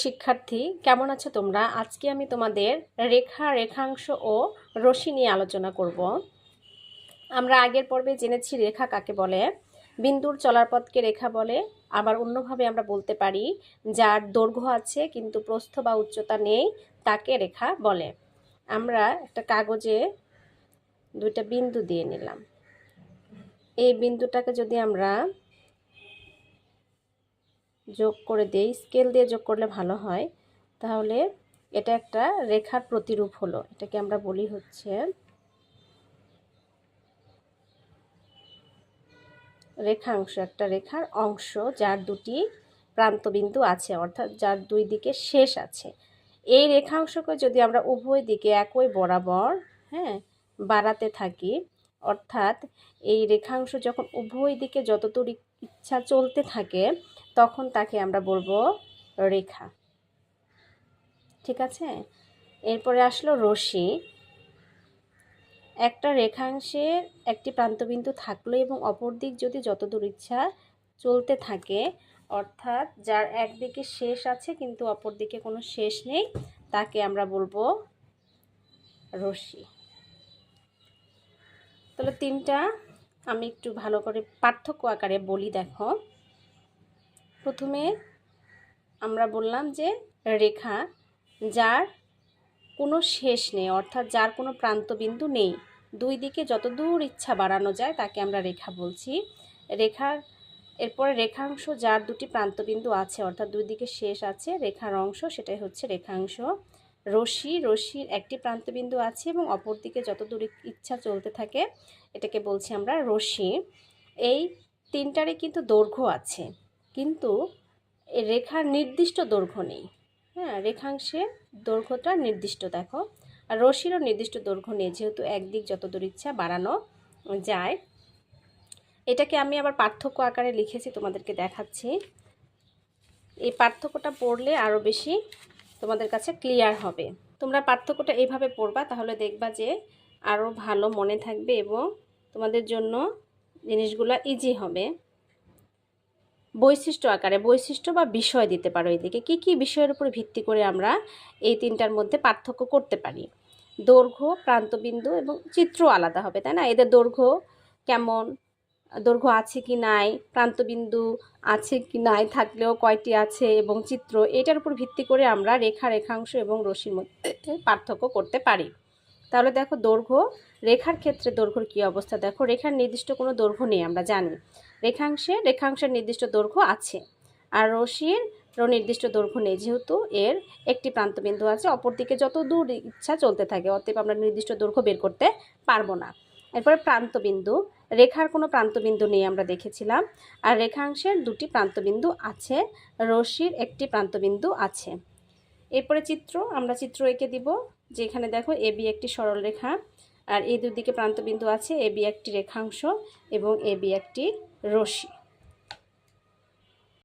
শিক্ষার্থী কেমন আছো তোমরা? আজকে আমি তোমাদের রেখা, রেখাংশ ও রশ্মি নিয়ে আলোচনা করব। আমরা আগের পর্বে জেনেছি রেখা কাকে বলে। বিন্দুর চলার পথকে রেখা বলে। আবার অন্যভাবে আমরা বলতে পারি যার দৈর্ঘ্য আছে কিন্তু প্রস্থ বা উচ্চতা নেই তাকে রেখা বলে। আমরা একটা কাগজে দুইটা বিন্দু দিয়ে নিলাম। এই বিন্দুটাকে যদি আমরা যোগ করে দেই, স্কেল দিয়ে যোগ করলে ভালো হয়, তাহলে এটা একটা রেখার প্রতিরূপ হলো। এটাকে আমরা বলি হচ্ছে রেখাংশ, একটা রেখার অংশ যার দুটি প্রান্তবিন্দু আছে, অর্থাৎ যার দুই দিকে শেষ আছে। এই রেখাংশকে যদি আমরা উভয় দিকে একই বরাবর বাড়াতে থাকি, অর্থাৎ এই রেখাংশ যখন উভয় দিকে যতদূর ইচ্ছা চলতে থাকে তখন তাকে আমরা বলবো রেখা। ঠিক আছে, এরপরে আসলো রশ্মি। একটা রেখাংশের একটি প্রান্তবিন্দু থাকলো এবং অপর দিক যদি যতদূর ইচ্ছা চলতে থাকে, অর্থাৎ যার একদিকে শেষ আছে কিন্তু অপর দিকে কোনো শেষ নেই, তাকে আমরা বলবো রশ্মি। তাহলে তিনটা আমি একটু ভালো করে পার্থক্য আকারে বলি, দেখো। প্রথমে আমরা বললাম যে রেখা যার কোনো শেষ নেই, অর্থাৎ যার কোনো প্রান্তবিন্দু নেই, দুই দিকে যত দূর ইচ্ছা বাড়ানো যায় তাকে আমরা রেখা বলছি। রেখার এরপরে রেখাংশ যার দুটি প্রান্তবিন্দু আছে, অর্থাৎ দুই দিকে শেষ আছে রেখার অংশ, সেটাই হচ্ছে রেখাংশ। রশ্মির একটি প্রান্তবিন্দু আছে এবং অপর দিকে যত দূর ইচ্ছা চলতে থাকে, এটাকে বলছি আমরা রশ্মি। এই তিনটারই কিন্তু দৈর্ঘ্য আছে, কিন্তু রেখার নির্দিষ্ট দৈর্ঘ্য নেই। রেখাংশের দৈর্ঘ্যটা নির্দিষ্ট, দেখো। আর রশ্মিরও নির্দিষ্ট দৈর্ঘ্য নেই, যেহেতু একদিক যতদূর ইচ্ছা বাড়ানো যায়। এটাকে আমি আবার পার্থক্য আকারে লিখেছি, তোমাদেরকে দেখাচ্ছি। এই পার্থক্যটা পড়লে আরও বেশি তোমাদের কাছে ক্লিয়ার হবে। তোমরা পার্থক্যটা এইভাবে পড়বা, তাহলে দেখবা যে আরও ভালো মনে থাকবে এবং তোমাদের জন্য জিনিসগুলো ইজি হবে। বৈশিষ্ট্য আকারে বৈশিষ্ট্য বা বিষয় দিতে পারো। এদিকে কি কি বিষয়ের উপর ভিত্তি করে আমরা এই তিনটার মধ্যে পার্থক্য করতে পারি। দৈর্ঘ্য, প্রান্তবিন্দু এবং চিত্র আলাদা হবে, তাই না? এদের দৈর্ঘ্য কেমন, দৈর্ঘ্য আছে কি নাই, প্রান্তবিন্দু আছে কি নাই, থাকলেও কয়টি আছে, এবং চিত্র, এটার উপর ভিত্তি করে আমরা রেখা, রেখাংশ এবং রশ্মির মধ্যে পার্থক্য করতে পারি। তাহলে দেখো, দৈর্ঘ্য, রেখার ক্ষেত্রে দৈর্ঘ্যর কী অবস্থা দেখো। রেখার নির্দিষ্ট কোনো দৈর্ঘ্য নেই, আমরা জানি। রেখাংশের নির্দিষ্ট দৈর্ঘ্য আছে, আর রশ্মির নির্দিষ্ট দৈর্ঘ্য নেই, যেহেতু এর একটি প্রান্তবিন্দু আছে, অপর দিকে যত দূর ইচ্ছা চলতে থাকে, অতএব আমরা নির্দিষ্ট দৈর্ঘ্য বের করতে পারবো না। এরপরে প্রান্তবিন্দু, রেখার কোনো প্রান্তবিন্দু নেই, আমরা দেখেছিলাম। আর রেখাংশের দুটি প্রান্তবিন্দু আছে, রশ্মির একটি প্রান্তবিন্দু আছে। এরপরে চিত্র, আমরা চিত্র এঁকে দিব, যেখানে দেখো এবি একটি সরল রেখা, আর এই দুদিকে প্রান্তবিন্দু আছে, এবি একটি রেখাংশ এবং এবি একটি রশ্মি।